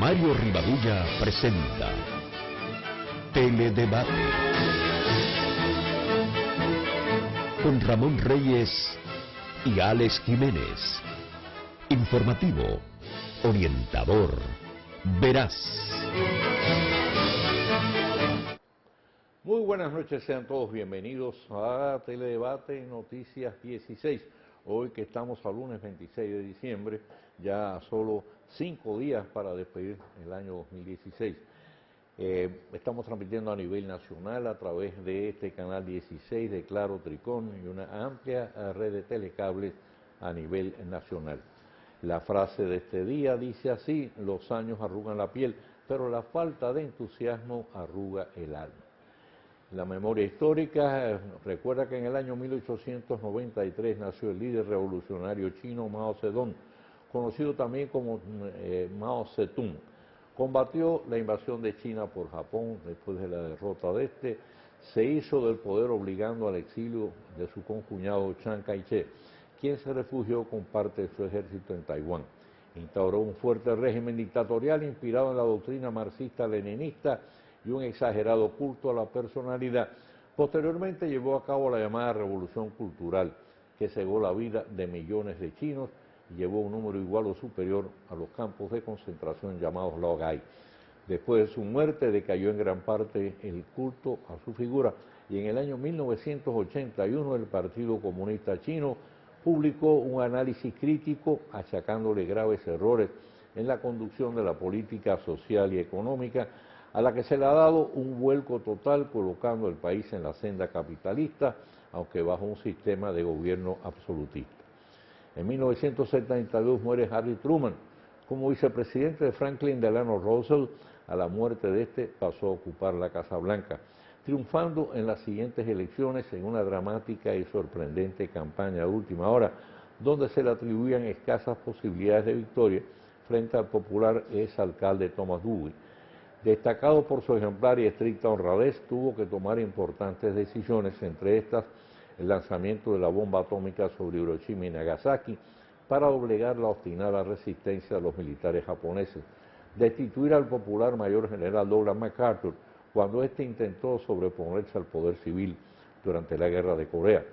Mario Rivadulla presenta Teledebate con Ramón Reyes y Alex Jiménez. Informativo, orientador, veraz. Muy buenas noches, sean todos bienvenidos a Teledebate Noticias 16. Hoy que estamos al lunes 26 de diciembre, ya solo 5 días para despedir el año 2016. Estamos transmitiendo a nivel nacional a través de este canal 16 de Claro Tricón y una amplia red de telecables a nivel nacional. La frase de este día dice así: los años arrugan la piel, pero la falta de entusiasmo arruga el alma. La memoria histórica recuerda que en el año 1893 nació el líder revolucionario chino Mao Zedong, conocido también como Mao Zedong. Combatió la invasión de China por Japón después de la derrota de este, se hizo del poder obligando al exilio de su concuñado Chiang Kai-shek, quien se refugió con parte de su ejército en Taiwán. Instauró un fuerte régimen dictatorial inspirado en la doctrina marxista-leninista y un exagerado culto a la personalidad. Posteriormente llevó a cabo la llamada Revolución Cultural, que cegó la vida de millones de chinos y llevó un número igual o superior a los campos de concentración llamados Laogai. Después de su muerte decayó en gran parte el culto a su figura y en el año 1981 el Partido Comunista Chino publicó un análisis crítico achacándole graves errores en la conducción de la política social y económica, a la que se le ha dado un vuelco total colocando el país en la senda capitalista, aunque bajo un sistema de gobierno absolutista. En 1972 muere Harry Truman. Como vicepresidente de Franklin Delano Roosevelt, a la muerte de este pasó a ocupar la Casa Blanca, triunfando en las siguientes elecciones en una dramática y sorprendente campaña de última hora, donde se le atribuían escasas posibilidades de victoria frente al popular exalcalde Thomas Dewey. Destacado por su ejemplar y estricta honradez, tuvo que tomar importantes decisiones, entre estas el lanzamiento de la bomba atómica sobre Hiroshima y Nagasaki para doblegar la obstinada resistencia de los militares japoneses, destituir al popular mayor general Douglas MacArthur cuando éste intentó sobreponerse al poder civil durante la Guerra de Corea,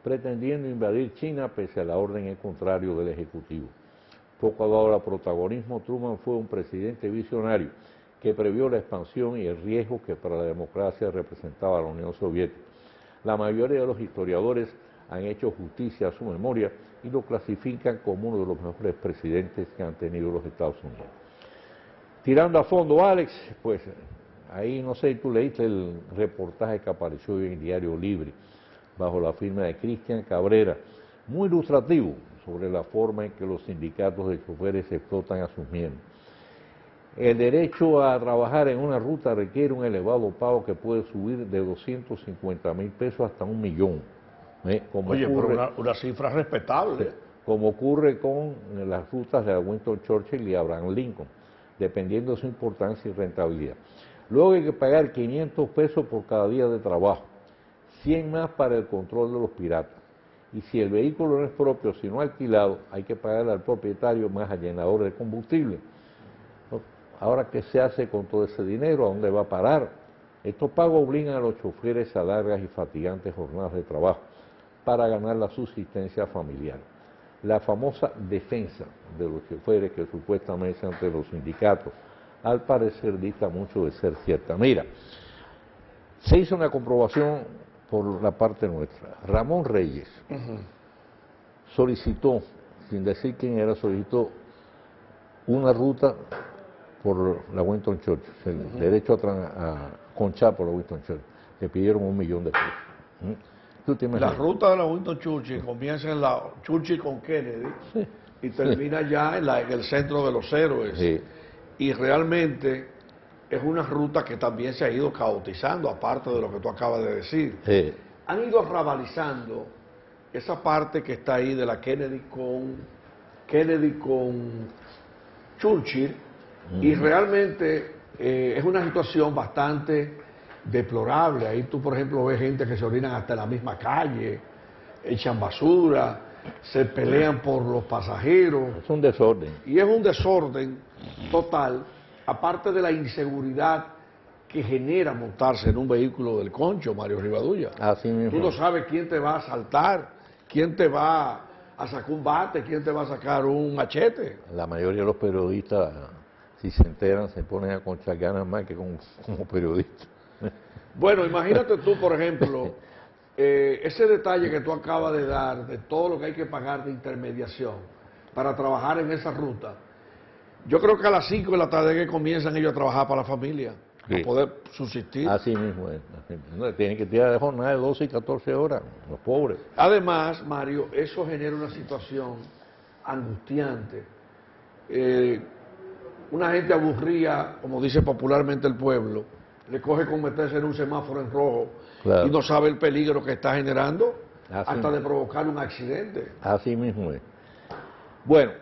pretendiendo invadir China pese a la orden en contrario del Ejecutivo. Poco dado al protagonismo, Truman fue un presidente visionario que previó la expansión y el riesgo que para la democracia representaba la Unión Soviética. La mayoría de los historiadores han hecho justicia a su memoria y lo clasifican como uno de los mejores presidentes que han tenido los Estados Unidos. Tirando a fondo, Alex, pues ahí no sé, tú leíste el reportaje que apareció en el Diario Libre, bajo la firma de Cristian Cabrera, muy ilustrativo sobre la forma en que los sindicatos de choferes explotan a sus miembros. El derecho a trabajar en una ruta requiere un elevado pago que puede subir de 250,000 pesos hasta 1,000,000. Oye, pero una cifra respetable. Como ocurre con las rutas de Winston Churchill y Abraham Lincoln, dependiendo de su importancia y rentabilidad. Luego hay que pagar 500 pesos por cada día de trabajo, 100 más para el control de los piratas. Y si el vehículo no es propio, sino alquilado, hay que pagarle al propietario más al llenador de combustible. Ahora, ¿qué se hace con todo ese dinero? ¿A dónde va a parar? Estos pagos obligan a los choferes a largas y fatigantes jornadas de trabajo para ganar la subsistencia familiar. La famosa defensa de los choferes que supuestamente ante los sindicatos, al parecer dista mucho de ser cierta. Mira, se hizo una comprobación por la parte nuestra. Ramón Reyes solicitó, sin decir quién era, solicitó una ruta por la Winston Churchill, el derecho a conchar por la Winston Churchill. Le pidieron 1,000,000 de pesos. La ruta de la Winston Churchill comienza en la Churchill con Kennedy, sí, y termina ya en el centro de los héroes. Sí. Y realmente es una ruta que también se ha ido caotizando, aparte de lo que tú acabas de decir. Sí. Han ido arrabalizando esa parte que está ahí de la Kennedy con Churchill. Y realmente es una situación bastante deplorable. Ahí tú, por ejemplo, ves gente que se orinan hasta en la misma calle, echan basura, se pelean por los pasajeros. Es un desorden. Y es un desorden total. aparte de la inseguridad que genera montarse en un vehículo del Concho, Mario Rivadulla. Así mismo. Tú no sabes quién te va a asaltar, quién te va a sacar un bate, quién te va a sacar un machete. La mayoría de los periodistas, si se enteran, se ponen a conchar ganas más que como periodistas. Bueno, imagínate tú, por ejemplo, ese detalle que tú acabas de dar, de todo lo que hay que pagar de intermediación para trabajar en esa ruta. Yo creo que a las 5 de la tarde que comienzan ellos a trabajar para la familia, para poder subsistir. Así mismo es. No, tienen que tirar de jornada de 12 y 14 horas, los pobres. Además, Mario, eso genera una situación angustiante. Una gente aburrida, como dice popularmente el pueblo, le coge con meterse en un semáforo en rojo y no sabe el peligro que está generando hasta de provocar un accidente. Así mismo es. Bueno,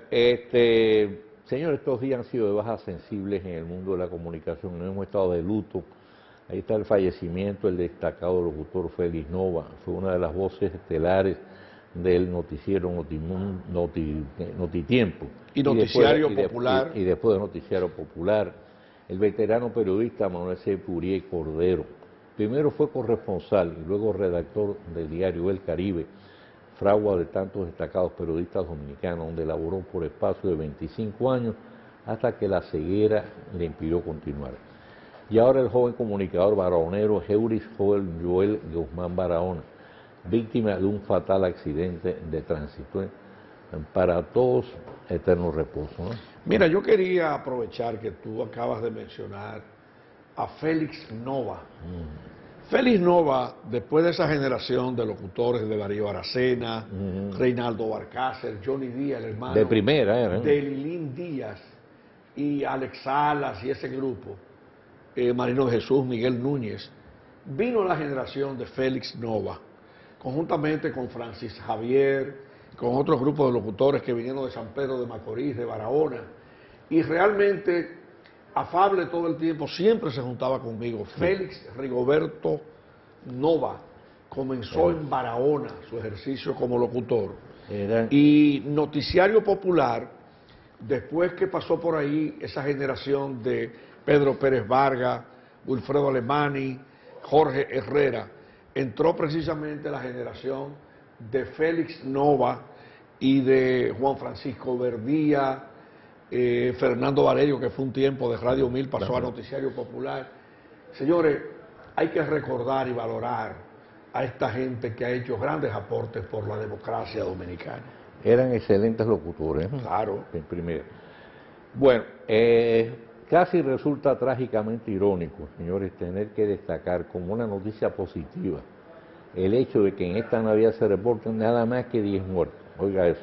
señores, estos días han sido de bajas sensibles en el mundo de la comunicación. No hemos estado de luto. Ahí está el fallecimiento del destacado locutor Félix Nova. Fue una de las voces estelares del noticiero Notitiempo. Y Noticiario Popular. Y después de Noticiario Popular. El veterano periodista Manuel C. Purié Cordero. Primero fue corresponsal y luego redactor del diario El Caribe, fragua de tantos destacados periodistas dominicanos, donde laboró por espacio de 25 años hasta que la ceguera le impidió continuar. Y ahora el joven comunicador barahonero Euris Joel Guzmán Barahona, víctima de un fatal accidente de tránsito. Para todos, eterno reposo, ¿no? Mira, yo quería aprovechar que tú acabas de mencionar a Félix Nova. Félix Nova, después de esa generación de locutores de Darío Aracena, Reinaldo Barcácer, Johnny Díaz, el hermano de primera, de Lilín Díaz y Alex Salas y ese grupo, Marino de Jesús, Miguel Núñez, vino la generación de Félix Nova, conjuntamente con Francis Javier, con otros grupos de locutores que vinieron de San Pedro de Macorís, de Barahona, y realmente afable todo el tiempo, siempre se juntaba conmigo. Félix Rigoberto Nova comenzó en Barahona su ejercicio como locutor. Y Noticiario Popular, después que pasó por ahí esa generación de Pedro Pérez Vargas, Wilfredo Alemani, Jorge Herrera, entró precisamente la generación de Félix Nova y de Juan Francisco Verdía, Fernando Valerio, que fue un tiempo de Radio 1000, pasó a Noticiario Popular. Señores, hay que recordar y valorar a esta gente que ha hecho grandes aportes por la democracia dominicana. Eran excelentes locutores. Claro. En primera. Bueno, casi resulta trágicamente irónico, señores, tener que destacar como una noticia positiva el hecho de que en esta Navidad se reporten nada más que 10 muertos. Oiga eso.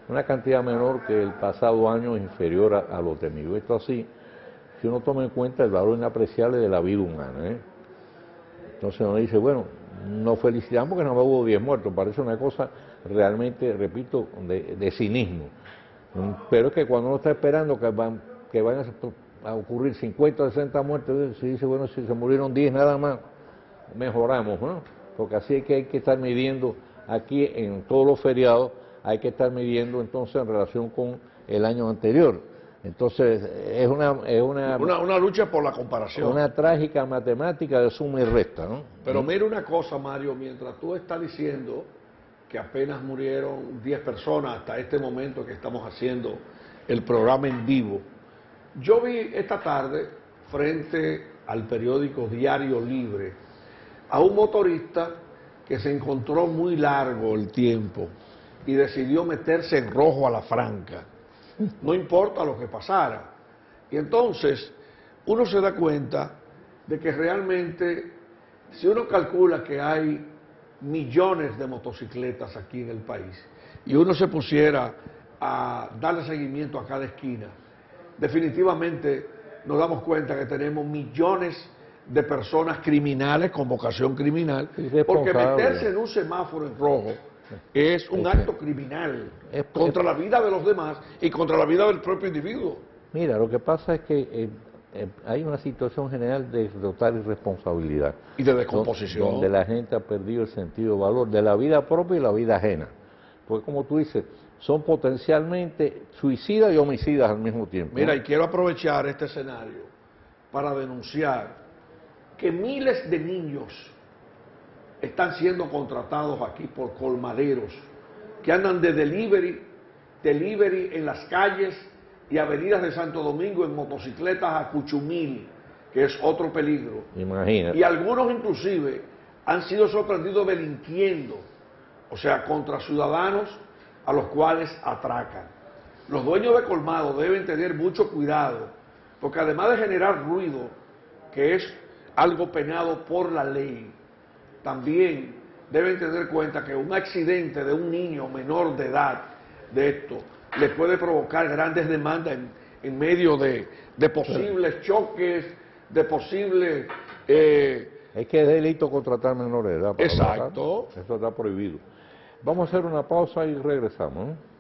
Una cantidad menor que el pasado año, inferior a lo temido. Esto así, si uno toma en cuenta el valor inapreciable de la vida humana. Entonces uno dice, bueno, nos felicitamos porque no hubo 10 muertos. Parece una cosa realmente, repito, de cinismo. Pero es que cuando uno está esperando que vayan a ocurrir 50 o 60 muertes, se dice, bueno, si se murieron 10 nada más, mejoramos, ¿no? Porque así hay que estar midiendo aquí en todos los feriados, hay que estar midiendo entonces en relación con el año anterior. Entonces es una lucha por la comparación. Una trágica matemática de suma y resta, ¿no? Pero mira una cosa, Mario, mientras tú estás diciendo que apenas murieron 10 personas hasta este momento que estamos haciendo el programa en vivo, yo vi esta tarde frente al periódico Diario Libre a un motorista que se encontró muy largo el tiempo y decidió meterse en rojo a la franca, no importa lo que pasara. Y entonces uno se da cuenta de que realmente, si uno calcula que hay millones de motocicletas aquí en el país y uno se pusiera a darle seguimiento a cada esquina, definitivamente nos damos cuenta que tenemos millones de personas criminales con vocación criminal, porque meterse en un semáforo en rojo es un acto criminal contra la vida de los demás y contra la vida del propio individuo. Mira, lo que pasa es que hay una situación general de total irresponsabilidad. Y de descomposición. Donde la gente ha perdido el sentido de valor de la vida propia y la vida ajena. Porque como tú dices, son potencialmente suicidas y homicidas al mismo tiempo. Mira, ¿no? y quiero aprovechar este escenario para denunciar que miles de niños están siendo contratados aquí por colmaderos que andan de delivery en las calles y avenidas de Santo Domingo en motocicletas a Cuchumil, que es otro peligro. Imagínate. Y algunos inclusive han sido sorprendidos delinquiendo, o sea, contra ciudadanos a los cuales atracan. Los dueños de colmados deben tener mucho cuidado, porque además de generar ruido, que es algo penado por la ley, también deben tener cuenta que un accidente de un niño menor de edad de esto le puede provocar grandes demandas en medio de posibles choques, de posibles... Es que es delito contratar menores de edad. Exacto. Eso está prohibido. Vamos a hacer una pausa y regresamos, ¿no?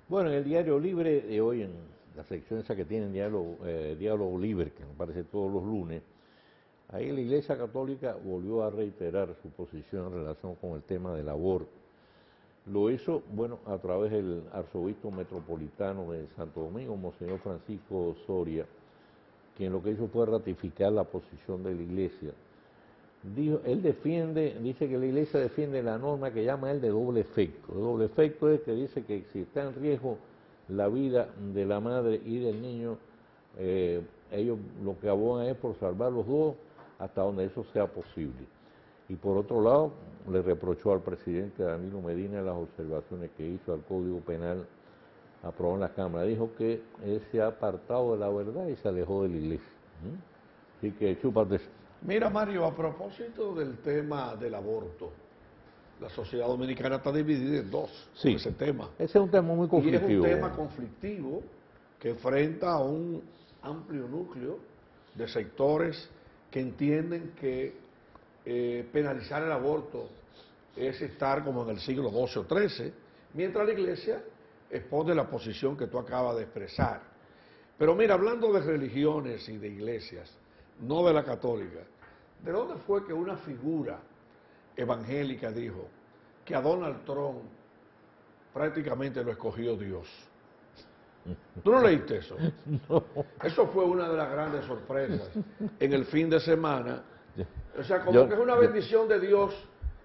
Bueno, en el Diario Libre de hoy, en la sección esa que tiene Diálogo Libre, que aparece todos los lunes, ahí la Iglesia Católica volvió a reiterar su posición en relación con el tema del aborto. Lo hizo, bueno, a través del arzobispo metropolitano de Santo Domingo, Monseñor Francisco Soria, quien lo que hizo fue ratificar la posición de la Iglesia. Él dice que la Iglesia defiende la norma que llama él de doble efecto. El doble efecto es que dice que si está en riesgo la vida de la madre y del niño, ellos lo que abogan es por salvar los dos hasta donde eso sea posible. Y por otro lado, le reprochó al presidente Danilo Medina las observaciones que hizo al Código Penal aprobado en la Cámara. Dijo que él se ha apartado de la verdad y se alejó de la Iglesia. Así que chúpate. Mira, Mario, a propósito del tema del aborto, la sociedad dominicana está dividida en dos, Sí, con ese tema. Ese es un tema muy conflictivo. Y es un tema conflictivo que enfrenta a un amplio núcleo de sectores que entienden que penalizar el aborto es estar como en el siglo XII o XIII, mientras la Iglesia expone la posición que tú acabas de expresar. Pero mira, hablando de religiones y de iglesias, no de la católica, ¿de dónde fue que una figura evangélica dijo que a Donald Trump prácticamente lo escogió Dios? ¿Tú no leíste eso? No. Eso fue una de las grandes sorpresas en el fin de semana. O sea, como que es una bendición de Dios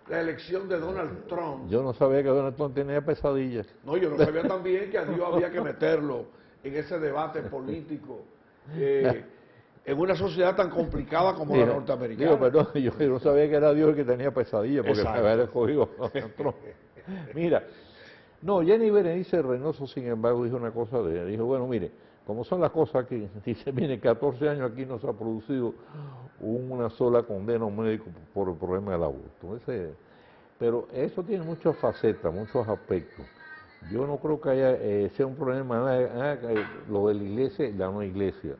la elección de Donald Trump. Yo no sabía que Donald Trump tenía pesadillas. No, yo no sabía también que a Dios había que meterlo en ese debate político. En una sociedad tan complicada como la norteamericana. Digo, perdón, yo no sabía que era Dios el que tenía pesadillas, porque me había escogido. Mira, no, Jenny Berenice Reynoso, sin embargo, dijo una cosa dijo, bueno, mire, como son las cosas aquí, dice, mire, 14 años aquí no se ha producido una sola condena a un médico por el problema del aborto. Pero eso tiene muchas facetas, muchos aspectos. Yo no creo que sea un problema lo de la iglesia y la no iglesia.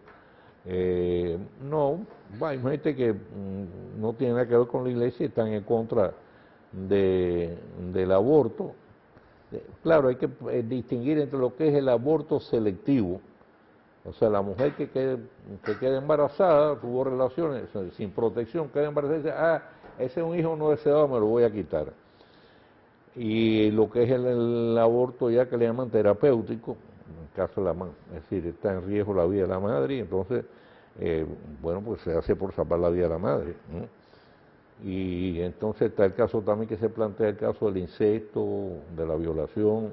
No, hay gente que no tiene nada que ver con la iglesia y están en contra del aborto. Claro, hay que distinguir entre lo que es el aborto selectivo, o sea, la mujer que queda embarazada, tuvo relaciones sin protección, queda embarazada y dice, ese es un hijo no deseado, me lo voy a quitar. Y lo que es el aborto ya que le llaman terapéutico, en el caso de la madre, es decir, está en riesgo la vida de la madre y entonces, bueno, pues se hace por salvar la vida de la madre, ¿no? Y entonces está el caso también que se plantea el caso del incesto, de la violación.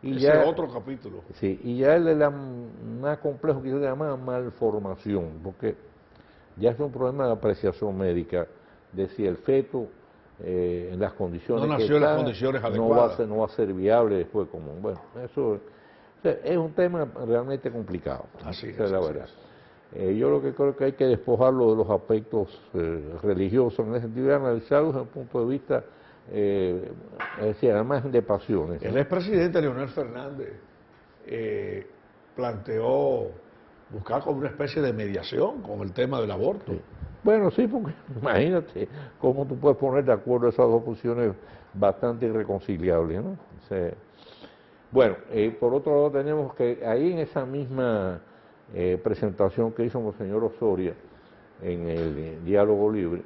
Y ese es otro capítulo. Sí, y ya el de la más complejo que se llama malformación, porque ya es un problema de apreciación médica, de si el feto en las condiciones no nació en las condiciones adecuadas, no va a ser viable después como, bueno, eso o sea, es un tema realmente complicado. Así es, la verdad. Yo lo que creo que hay que despojarlo de los aspectos religiosos en ese sentido y analizarlos desde el punto de vista, es decir, además de pasiones. El expresidente Leonel Fernández planteó buscar como una especie de mediación con el tema del aborto. Sí. Bueno, sí, porque imagínate cómo tú puedes poner de acuerdo esas dos posiciones bastante irreconciliables, ¿no? O sea, bueno, por otro lado tenemos que ahí en esa misma presentación que hizo Monseñor Osoria en el Diálogo Libre,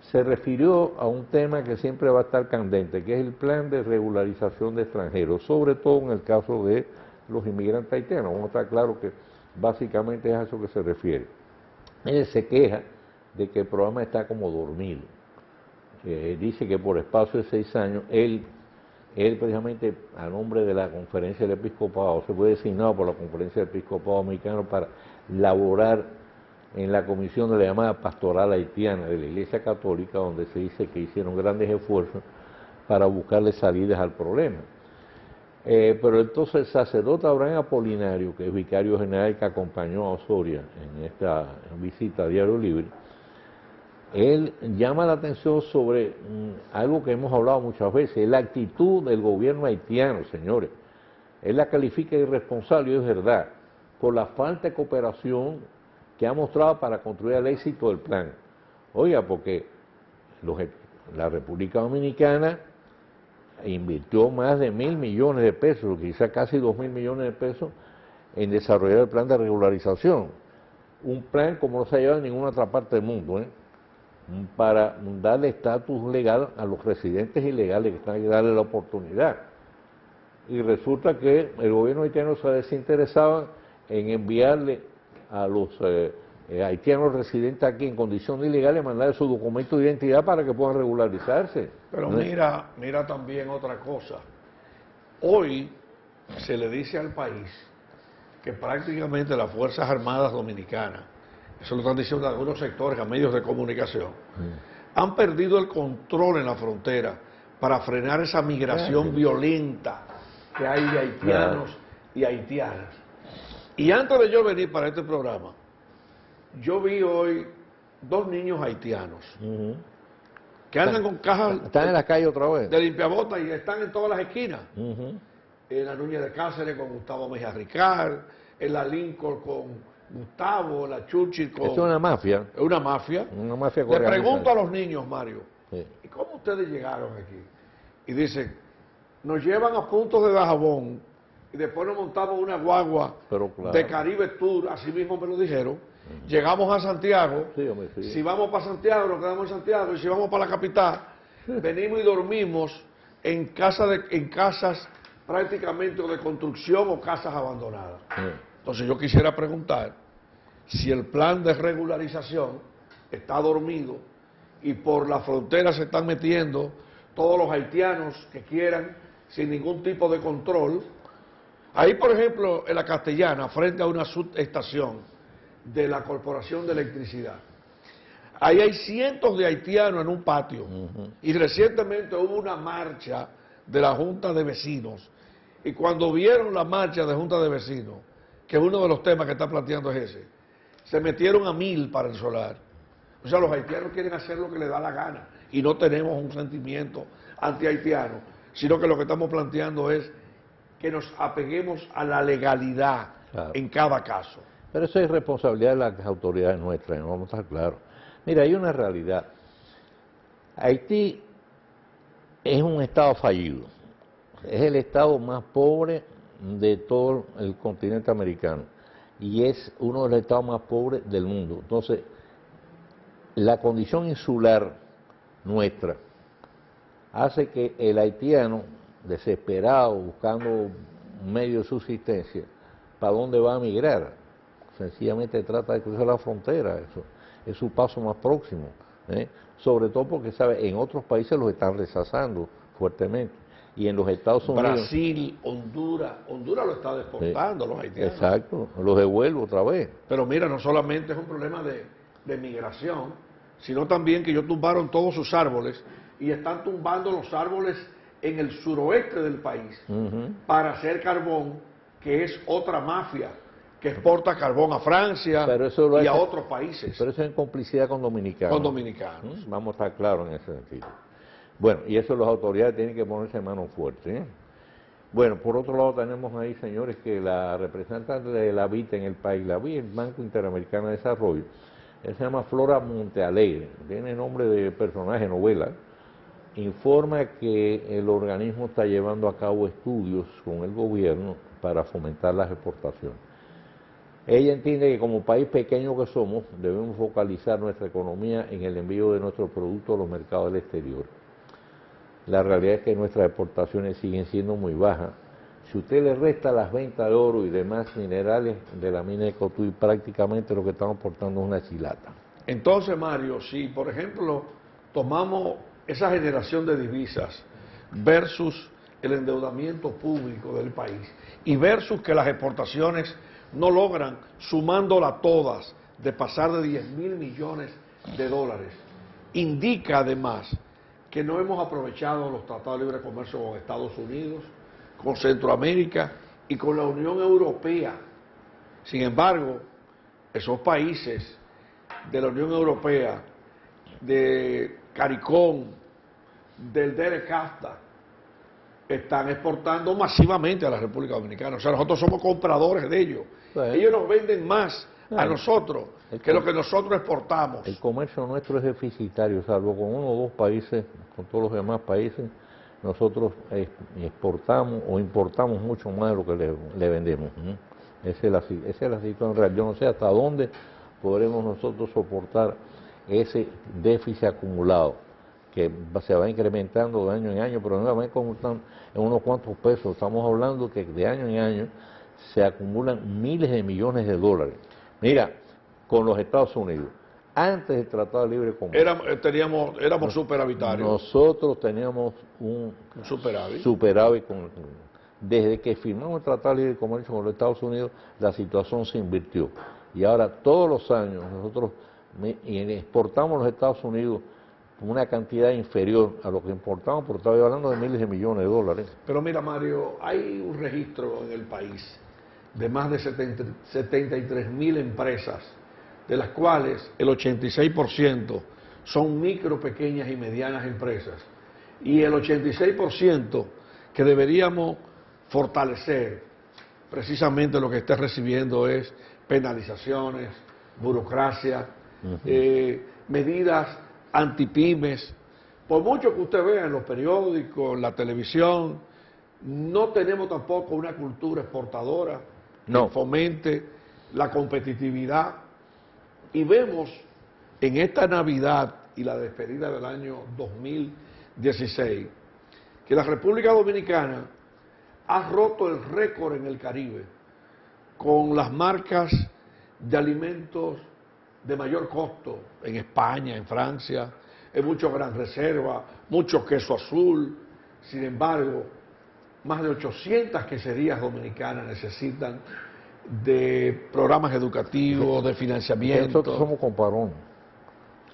se refirió a un tema que siempre va a estar candente, que es el plan de regularización de extranjeros, sobre todo en el caso de los inmigrantes haitianos. Vamos a estar claro que básicamente es a eso que se refiere. Él se queja de que el programa está como dormido. Dice que por espacio de 6 años, él precisamente a nombre de la Conferencia del Episcopado, se fue designado por la Conferencia del Episcopado Americano para laborar en la comisión de la llamada pastoral haitiana de la Iglesia Católica, donde se dice que hicieron grandes esfuerzos para buscarle salidas al problema. Pero entonces el sacerdote Abraham Apolinario, que es vicario general que acompañó a Osoria en esta visita a Diario Libre, él llama la atención sobre algo que hemos hablado muchas veces, es la actitud del gobierno haitiano, señores. Él la califica de irresponsable, y es verdad, por la falta de cooperación que ha mostrado para construir el éxito del plan. Oiga, porque la República Dominicana invirtió más de 1.000 millones de pesos, quizá casi 2.000 millones de pesos, en desarrollar el plan de regularización. Un plan como no se ha llevado en ninguna otra parte del mundo, para darle estatus legal a los residentes ilegales que están aquí, darle la oportunidad. Y resulta que el gobierno haitiano se ha desinteresado en enviarle a los haitianos residentes aquí en condiciones ilegales, mandarle su documento de identidad para que puedan regularizarse. Pero mira también otra cosa. Hoy se le dice al país que prácticamente las Fuerzas Armadas Dominicanas, eso lo están diciendo algunos sectores a medios de comunicación, han perdido el control en la frontera para frenar esa migración violenta que hay de haitianos y haitianas. Y antes de yo venir para este programa, yo vi hoy 2 niños haitianos que andan con cajas están en la calle otra vez de limpiabotas y están en todas las esquinas. En la Núñez de Cáceres con Gustavo Mejía Ricard, en la Lincoln con Gustavo, en la Churchill con... Es una mafia. Es una mafia. Una mafia Le coreana. pregunto a los niños, Mario, Sí. ¿y cómo ustedes llegaron aquí? Y dicen, nos llevan a Puntos de Dajabón y después nos montamos una guagua de Caribe Tour, así mismo me lo dijeron. Llegamos a Santiago, si vamos para Santiago, nos quedamos en Santiago, y si vamos para la capital, venimos y dormimos en casas prácticamente de construcción o casas abandonadas. Entonces yo quisiera preguntar si el plan de regularización está dormido y por la frontera se están metiendo todos los haitianos que quieran sin ningún tipo de control. Ahí, por ejemplo, en la Castellana, frente a una subestación de la Corporación de Electricidad, ahí hay cientos de haitianos en un patio. Y recientemente hubo una marcha de la Junta de Vecinos. Y cuando vieron la marcha de Junta de Vecinos, que uno de los temas que está planteando es ese, se metieron a 1.000 para el solar. O sea, los haitianos quieren hacer lo que les da la gana. Y no tenemos un sentimiento anti-haitiano, sino que lo que estamos planteando es que nos apeguemos a la legalidad en cada caso. Pero eso es responsabilidad de las autoridades nuestras, no vamos a estar claros. Mira, hay una realidad. Haití es un estado fallido. Es el estado más pobre de todo el continente americano. Y es uno de los estados más pobres del mundo. Entonces, la condición insular nuestra hace que el haitiano, desesperado, buscando un medio de subsistencia, ¿para dónde va a migrar? Sencillamente trata de cruzar la frontera, eso es su paso más próximo, sobre todo porque, ¿sabe?, en otros países los están rechazando fuertemente, y en los Estados Unidos... Brasil, Honduras lo está deportando, los haitianos. Exacto, los devuelvo otra vez. Pero mira, no solamente es un problema de migración, sino también que ellos tumbaron todos sus árboles, y están tumbando los árboles en el suroeste del país para hacer carbón, que es otra mafia que exporta carbón a Francia y a otros países. Pero eso es en complicidad con dominicanos. Con dominicanos. Vamos a estar claros en ese sentido. Bueno, y eso las autoridades tienen que ponerse en mano fuerte. Bueno, por otro lado tenemos ahí, señores, que la representante de la BIT en el país, la BIT, el Banco Interamericano de Desarrollo, él se llama Flora Montealegre, tiene nombre de personaje de novela, informa que el organismo está llevando a cabo estudios con el gobierno para fomentar las exportaciones. Ella entiende que como país pequeño que somos, debemos focalizar nuestra economía en el envío de nuestros productos a los mercados del exterior. La realidad es que nuestras exportaciones siguen siendo muy bajas. Si usted le resta las ventas de oro y demás minerales de la mina de Cotuí, prácticamente lo que estamos exportando es una chilata. Entonces, Mario, si por ejemplo tomamos esa generación de divisas versus el endeudamiento público del país y versus que las exportaciones no logran, sumándolas todas, de pasar de 10.000 millones de dólares, indica además que no hemos aprovechado los tratados de libre comercio con Estados Unidos, con Centroamérica y con la Unión Europea. Sin embargo, esos países de la Unión Europea, de CARICOM, del DERECAFTA, están exportando masivamente a la República Dominicana. O sea, nosotros somos compradores de ellos. Pues, ellos nos venden más a nosotros que lo que nosotros exportamos. El comercio nuestro es deficitario, salvo con uno o dos países, con todos los demás países, nosotros exportamos o importamos mucho más de lo que le vendemos. Esa es la situación real. Yo no sé hasta dónde podremos nosotros soportar ese déficit acumulado, que se va incrementando de año en año, pero no va incrementando en unos cuantos pesos. Estamos hablando que de año en año se acumulan miles de millones de dólares. Mira, con los Estados Unidos, antes del Tratado de Libre Comercio, éramos superavitarios. Nosotros teníamos un superávit desde que firmamos el Tratado de Libre Comercio con los Estados Unidos, la situación se invirtió. Y ahora todos los años nosotros exportamos a los Estados Unidos una cantidad inferior a lo que importamos, pero estaba hablando de miles de millones de dólares. Pero mira, Mario, hay un registro en el país de más de 73.000 empresas, de las cuales el 86% son micro, pequeñas y medianas empresas. Y el 86% que deberíamos fortalecer, precisamente lo que está recibiendo es penalizaciones, burocracia, medidas antipymes. Por mucho que usted vea en los periódicos, en la televisión, no tenemos tampoco una cultura exportadora que fomente la competitividad. Y vemos en esta Navidad y la despedida del año 2016 que la República Dominicana ha roto el récord en el Caribe con las marcas de alimentos de mayor costo en España, en Francia, en mucho Gran Reserva, mucho queso azul. Sin embargo, más de 800 queserías dominicanas necesitan de programas educativos, de financiamiento. Nosotros somos comparones.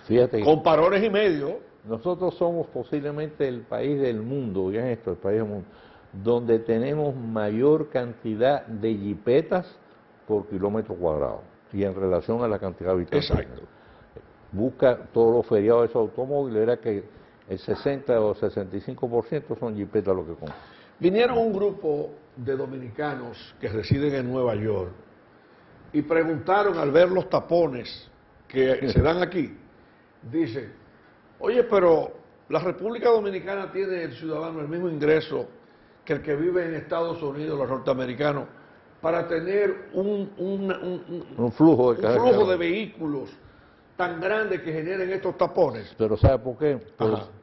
Fíjate. Comparones y medio. Nosotros somos posiblemente el país del mundo, ya esto, el país del mundo, donde tenemos mayor cantidad de jipetas por kilómetro cuadrado y en relación a la cantidad de habitantes. Exacto. Busca todos los feriados de esos automóviles, era que el 60 o 65% son jipetas lo que compran. Vinieron un grupo de dominicanos que residen en Nueva York y preguntaron al ver los tapones que se dan aquí, dicen, oye, pero la República Dominicana tiene el ciudadano el mismo ingreso que el que vive en Estados Unidos, los norteamericanos, para tener un flujo de vehículos tan grande que generen estos tapones. Pero ¿sabe por qué?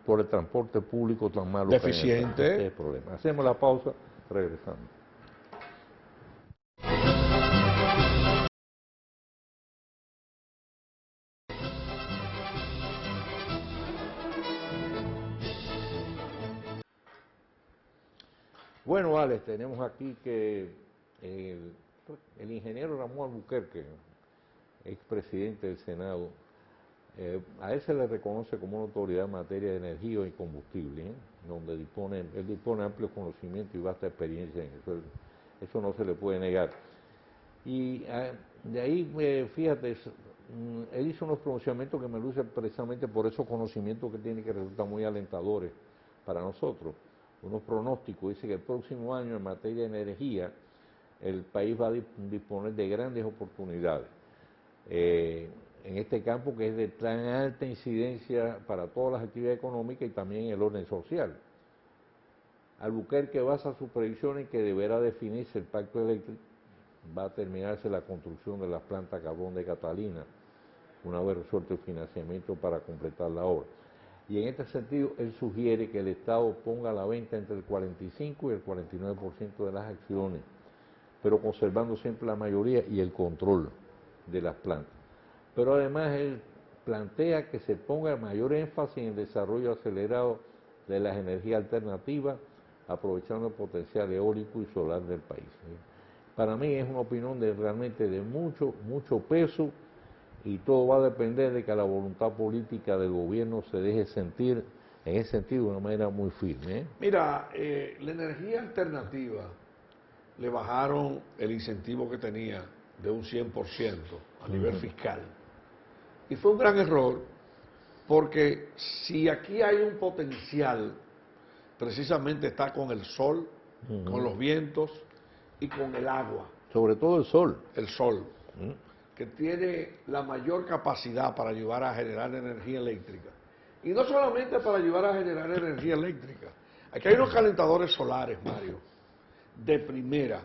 Por el transporte público tan malo. Deficiente. Ese es el problema. Hacemos la pausa, regresamos. Bueno, Alex, tenemos aquí que el ingeniero Ramón Albuquerque, expresidente del Senado, a él se le reconoce como una autoridad en materia de energía y combustible, donde él dispone amplio conocimiento y vasta experiencia en eso. Eso no se le puede negar. Y de ahí, fíjate, él hizo unos pronunciamientos que me lucen precisamente por esos conocimientos que tiene, que resultan muy alentadores para nosotros. Unos pronósticos, dice que el próximo año en materia de energía el país va a disponer de grandes oportunidades. en este campo que es de tan alta incidencia para todas las actividades económicas y también el orden social. Albuquerque basa sus predicciones en que deberá definirse el pacto eléctrico, va a terminarse la construcción de las plantas carbón de Catalina, una vez resuelto el financiamiento para completar la obra. Y en este sentido, él sugiere que el Estado ponga a la venta entre el 45 y el 49% de las acciones, pero conservando siempre la mayoría y el control de las plantas. Pero además él plantea que se ponga mayor énfasis en el desarrollo acelerado de las energías alternativas, aprovechando el potencial eólico y solar del país. Para mí es una opinión realmente de mucho peso, y todo va a depender de que la voluntad política del gobierno se deje sentir en ese sentido de una manera muy firme. Mira, la energía alternativa le bajaron el incentivo que tenía de un 100% a nivel fiscal. Y fue un gran error, porque si aquí hay un potencial, precisamente está con el sol, con los vientos y con el agua. Sobre todo el sol. El sol, que tiene la mayor capacidad para ayudar a generar energía eléctrica. Y no solamente para ayudar a generar energía eléctrica. Aquí hay unos calentadores solares, Mario, de primera,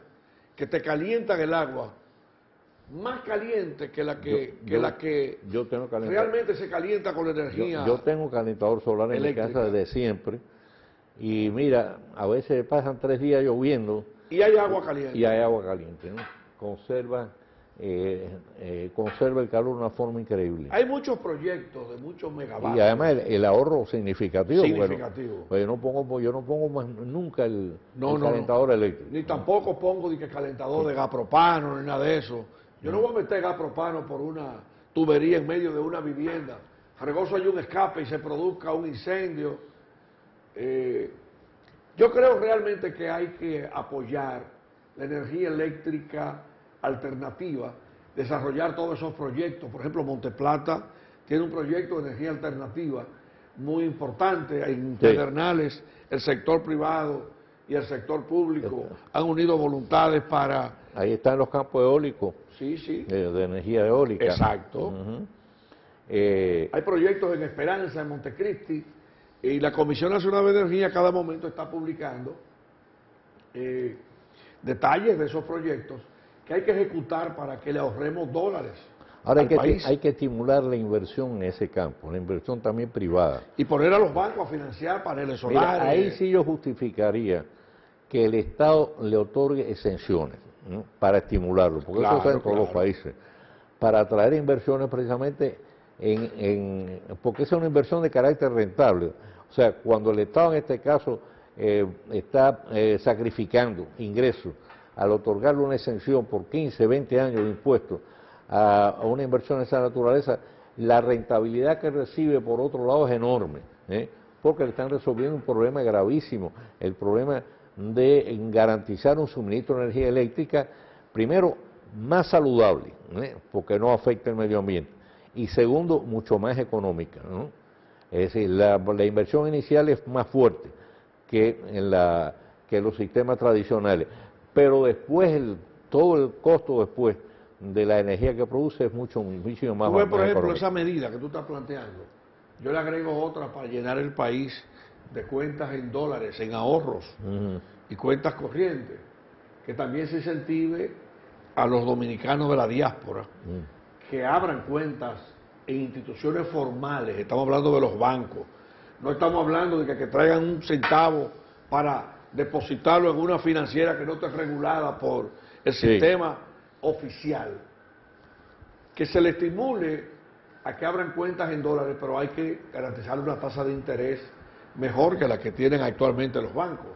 que te calientan el agua más caliente que la que yo tengo realmente se calienta con la energía. Yo tengo calentador solar en eléctrica. Mi casa desde siempre, y mira, a veces pasan 3 días lloviendo y hay agua caliente. Y hay agua caliente, ¿no? Conserva el calor de una forma increíble. Hay muchos proyectos de muchos megavatios. Y además el ahorro significativo. Significativo. Bueno, yo no pongo más nunca el calentador eléctrico. Ni tampoco pongo de que calentador de gas propano, ni nada de eso. Yo no voy a meter gas propano por una tubería en medio de una vivienda. Regoso hay un escape y se produzca un incendio. Yo creo realmente que hay que apoyar la energía eléctrica alternativa, desarrollar todos esos proyectos. Por ejemplo, Monteplata tiene un proyecto de energía alternativa muy importante. En Pedernales, el sector privado y el sector público han unido voluntades para... Ahí están los campos eólicos. Sí. De energía eólica. Exacto. Hay proyectos en Esperanza, en Montecristi, y la Comisión Nacional de Energía cada momento está publicando detalles de esos proyectos que hay que ejecutar para que le ahorremos dólares. Ahora al país. Hay que estimular la inversión en ese campo, la inversión también privada. Y poner a los bancos a financiar paneles solares. Mira, ahí sí yo justificaría que el Estado le otorgue exenciones, ¿no? Para estimularlo, porque eso está en todos los países, para atraer inversiones precisamente porque esa es una inversión de carácter rentable. O sea, cuando el Estado en este caso está sacrificando ingresos al otorgarle una exención por 15, 20 años de impuestos a una inversión de esa naturaleza, la rentabilidad que recibe por otro lado es enorme, porque le están resolviendo un problema gravísimo, el problema de garantizar un suministro de energía eléctrica, primero, más saludable, porque no afecta el medio ambiente, y segundo, mucho más económica, ¿no? Es decir, la inversión inicial es más fuerte que en los sistemas tradicionales, pero después todo el costo después de la energía que produce es muchísimo más bajo. Por ejemplo, económico. Esa medida que tú estás planteando, yo le agrego otra para llenar el país de cuentas en dólares, en ahorros y cuentas corrientes, que también se incentive a los dominicanos de la diáspora que abran cuentas en instituciones formales. Estamos hablando de los bancos, no estamos hablando de que traigan un centavo para depositarlo en una financiera que no esté regulada por el sistema oficial. Que se le estimule a que abran cuentas en dólares, pero hay que garantizar una tasa de interés mejor que la que tienen actualmente los bancos.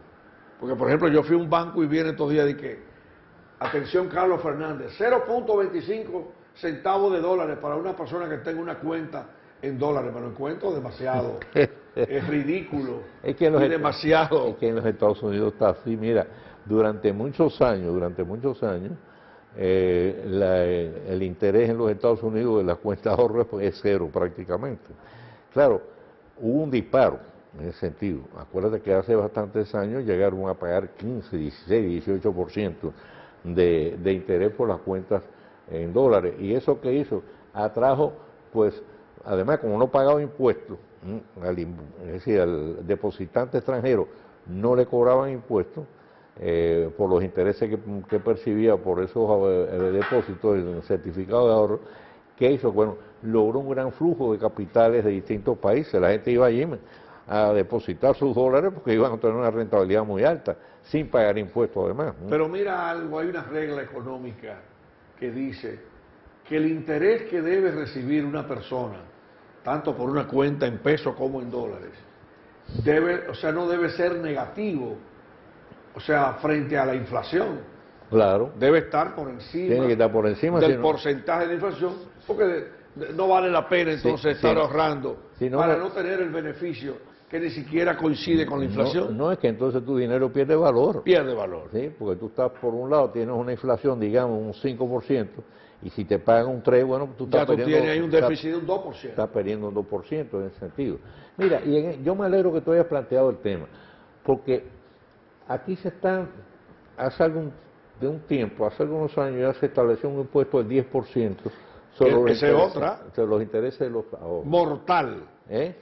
Porque, por ejemplo, yo fui a un banco y viene estos días de que, atención Carlos Fernández, 0.25 centavos de dólares para una persona que tenga una cuenta en dólares. Me lo encuentro demasiado, es ridículo, es que demasiado. Es que en los Estados Unidos está así, mira, durante muchos años, el interés en los Estados Unidos de las cuentas de ahorro es cero prácticamente. Claro, hubo un disparo en ese sentido. Acuérdate que hace bastantes años llegaron a pagar 15, 16, 18% de interés por las cuentas en dólares. ¿Y eso qué hizo? Atrajo pues además como no pagaba impuestos, es decir, al depositante extranjero no le cobraban impuestos por los intereses que percibía por esos depósitos, el certificado de ahorro. ¿Qué hizo? Bueno, logró un gran flujo de capitales de distintos países. La gente iba allí a depositar sus dólares porque iban a tener una rentabilidad muy alta, sin pagar impuestos además. Pero mira algo, hay una regla económica que dice que el interés que debe recibir una persona, tanto por una cuenta en pesos como en dólares, no debe ser negativo, frente a la inflación. Claro. Debe estar por encima, tiene que estar por encima del porcentaje de inflación, porque no vale la pena entonces estar ahorrando para no tener el beneficio que ni siquiera coincide con la inflación. No, es que entonces tu dinero pierde valor. Pierde valor. Sí, porque tú estás, por un lado, tienes una inflación, digamos, un 5%, y si te pagan un 3%, bueno, tú estás perdiendo... Ya tú tienes ahí un déficit de un 2%. Estás perdiendo un 2% en ese sentido. Mira, yo me alegro que tú hayas planteado el tema, porque aquí hace algunos años ya se estableció un impuesto del 10% sobre los intereses de los ahorros. Mortal.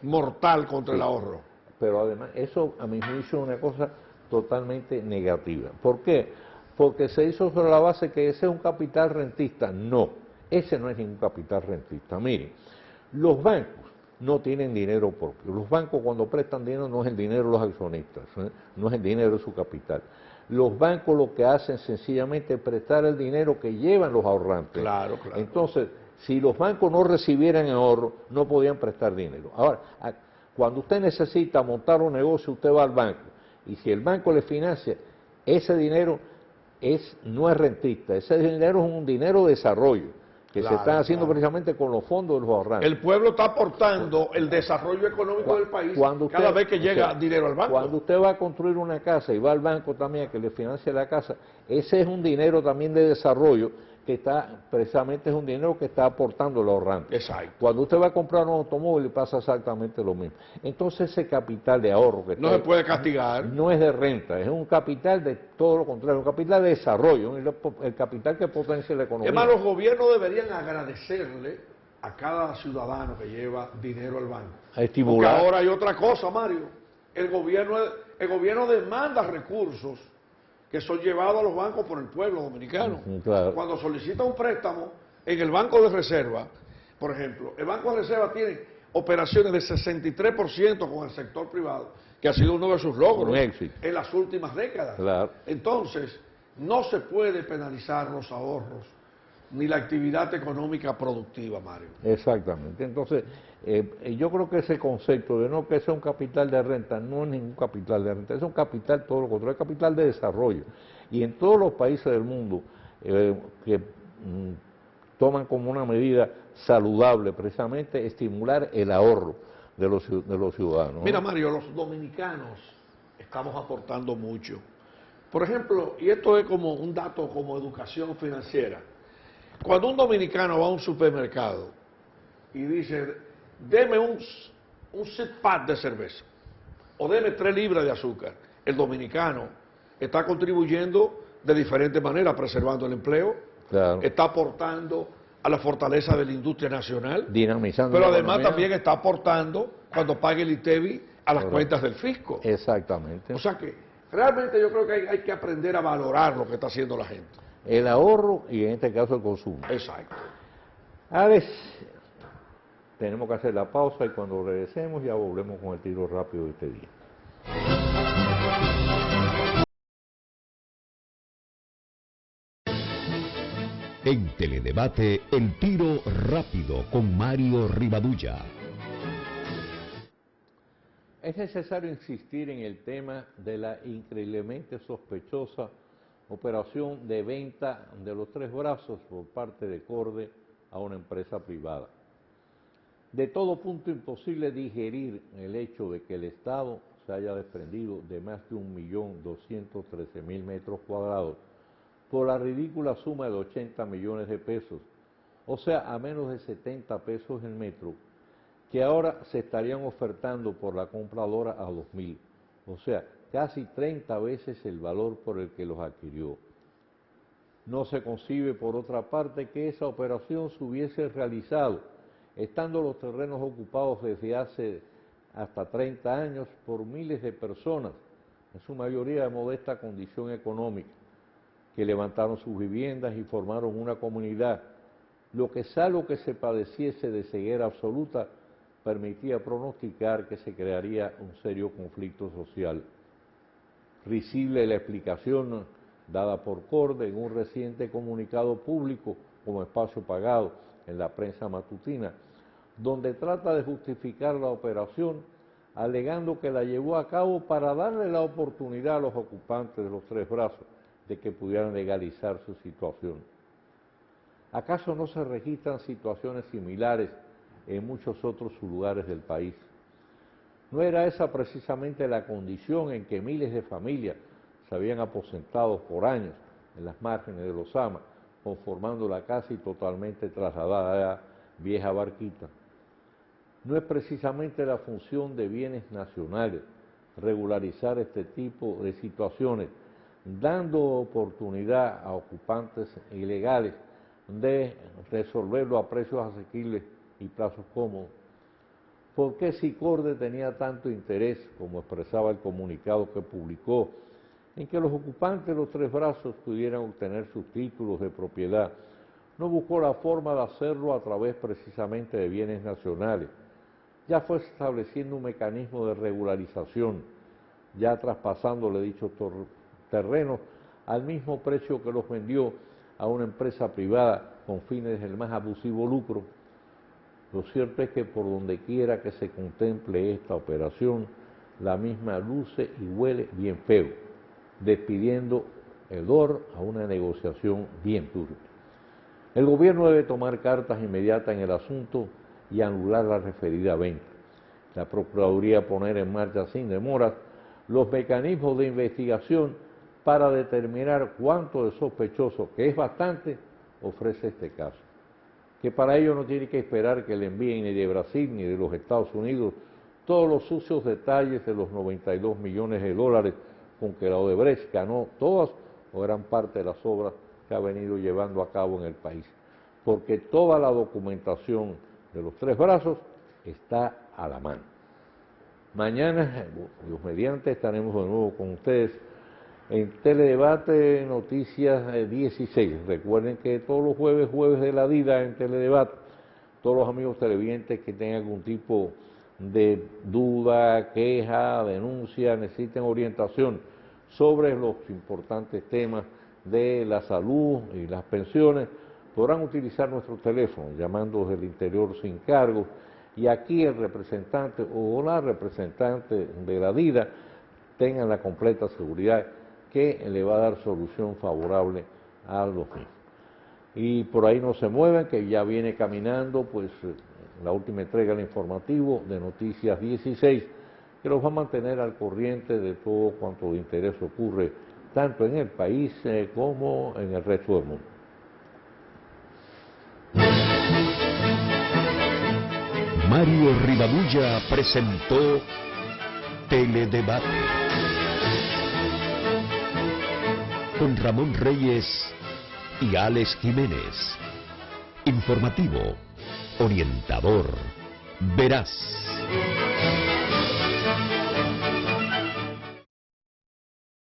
Mortal contra el ahorro. Pero además, eso a mi juicio es una cosa totalmente negativa. ¿Por qué? Porque se hizo sobre la base que ese es un capital rentista. No, ese no es ningún capital rentista. Miren, los bancos no tienen dinero propio. Los bancos cuando prestan dinero no es el dinero de los accionistas, no es el dinero de su capital. Los bancos lo que hacen sencillamente es prestar el dinero que llevan los ahorrantes. Claro, claro. Entonces, si los bancos no recibieran ahorro, no podían prestar dinero. Ahora, cuando usted necesita montar un negocio, usted va al banco. Y si el banco le financia, ese dinero no es rentista, ese dinero es un dinero de desarrollo que se está haciendo precisamente con los fondos de los ahorrantes. El pueblo está aportando el desarrollo económico del país cada vez que llega dinero al banco. Cuando usted va a construir una casa y va al banco también a que le financie la casa, ese es un dinero también de desarrollo que precisamente es un dinero que está aportando el ahorrante. Exacto. Cuando usted va a comprar un automóvil pasa exactamente lo mismo. Entonces ese capital de ahorro que no se puede castigar. No es de renta, es un capital de todo lo contrario, un capital de desarrollo, el capital que potencia la economía. Además, los gobiernos deberían agradecerle a cada ciudadano que lleva dinero al banco. A estimular. Porque ahora hay otra cosa, Mario. El gobierno demanda recursos que son llevados a los bancos por el pueblo dominicano. Claro. Cuando solicita un préstamo en el Banco de Reserva, por ejemplo, el Banco de Reserva tiene operaciones de 63% con el sector privado, que ha sido uno de sus logros en las últimas décadas. Claro. Entonces, no se puede penalizar los ahorros ni la actividad económica productiva, Mario. Exactamente. Entonces, yo creo que ese concepto de no que sea un capital de renta, no es ningún capital de renta, es un capital todo lo contrario, es capital de desarrollo. Y en todos los países del mundo que toman como una medida saludable precisamente estimular el ahorro de los ciudadanos. Mira, Mario, los dominicanos estamos aportando mucho. Por ejemplo, y esto es como un dato como educación financiera, cuando un dominicano va a un supermercado y dice, deme un six-pack de cerveza o deme 3 libras de azúcar, el dominicano está contribuyendo de diferentes maneras, preservando el empleo, claro, está aportando a la fortaleza de la industria nacional, dinamizando, pero además también está aportando cuando pague el ITEVI a las cuentas del fisco. Exactamente. O sea que realmente yo creo que hay que aprender a valorar lo que está haciendo la gente. El ahorro y en este caso el consumo. Exacto. A veces tenemos que hacer la pausa y cuando regresemos ya volvemos con el tiro rápido de este día. En Teledebate, el tiro rápido con Mario Rivadulla. Es necesario insistir en el tema de la increíblemente sospechosa operación de venta de los 3 brazos por parte de Corde a una empresa privada. De todo punto imposible digerir el hecho de que el Estado se haya desprendido de más de 1.213.000 metros cuadrados por la ridícula suma de 80 millones de pesos, o sea, a menos de 70 pesos el metro, que ahora se estarían ofertando por la compradora a 2.000, o sea, casi 30 veces el valor por el que los adquirió. No se concibe, por otra parte, que esa operación se hubiese realizado estando los terrenos ocupados desde hace hasta 30 años por miles de personas, en su mayoría de modesta condición económica, que levantaron sus viviendas y formaron una comunidad. Lo que salvo que se padeciese de ceguera absoluta, permitía pronosticar que se crearía un serio conflicto social. Risible la explicación dada por Corde en un reciente comunicado público como espacio pagado en la prensa matutina, donde trata de justificar la operación, alegando que la llevó a cabo para darle la oportunidad a los ocupantes de los Tres Brazos de que pudieran legalizar su situación. ¿Acaso no se registran situaciones similares en muchos otros lugares del país? ¿No era esa precisamente la condición en que miles de familias se habían aposentado por años en las márgenes de los Ama, conformando la casi totalmente trasladada vieja Barquita? ¿No es precisamente la función de bienes nacionales regularizar este tipo de situaciones, dando oportunidad a ocupantes ilegales de resolverlo a precios asequibles y plazos cómodos? ¿Por qué si Corde tenía tanto interés, como expresaba el comunicado que publicó, en que los ocupantes de los Tres Brazos pudieran obtener sus títulos de propiedad, no buscó la forma de hacerlo a través precisamente de bienes nacionales? Ya fue estableciendo un mecanismo de regularización, ya traspasándole dichos terrenos al mismo precio que los vendió a una empresa privada con fines del más abusivo lucro. Lo cierto es que por donde quiera que se contemple esta operación, la misma luce y huele bien feo, despidiendo hedor a una negociación bien turbia. El gobierno debe tomar cartas inmediatas en el asunto y anular la referida venta. La Procuraduría poner en marcha sin demoras los mecanismos de investigación para determinar cuánto de sospechoso, que es bastante, ofrece este caso. Que para ello no tiene que esperar que le envíen ni de Brasil ni de los Estados Unidos todos los sucios detalles de los 92 millones de dólares con que la Odebrecht ganó todas o gran parte de las obras que ha venido llevando a cabo en el país. Porque toda la documentación de los Tres Brazos está a la mano. Mañana, Dios mediante, estaremos de nuevo con ustedes en Teledebate Noticias 16. Recuerden que todos los jueves de la vida en Teledebate, todos los amigos televidentes que tengan algún tipo de duda, queja, denuncia, necesiten orientación sobre los importantes temas de la salud y las pensiones, podrán utilizar nuestro teléfono llamando desde el interior sin cargo, y aquí el representante o la representante de la DIDA tengan la completa seguridad que le va a dar solución favorable a los mismos. Y por ahí no se mueven, que ya viene caminando pues la última entrega del informativo de Noticias 16, que los va a mantener al corriente de todo cuanto de interés ocurre, tanto en el país como en el resto del mundo. Mario Rivadulla presentó Teledebate con Ramón Reyes y Alex Jiménez. Informativo, orientador, veraz.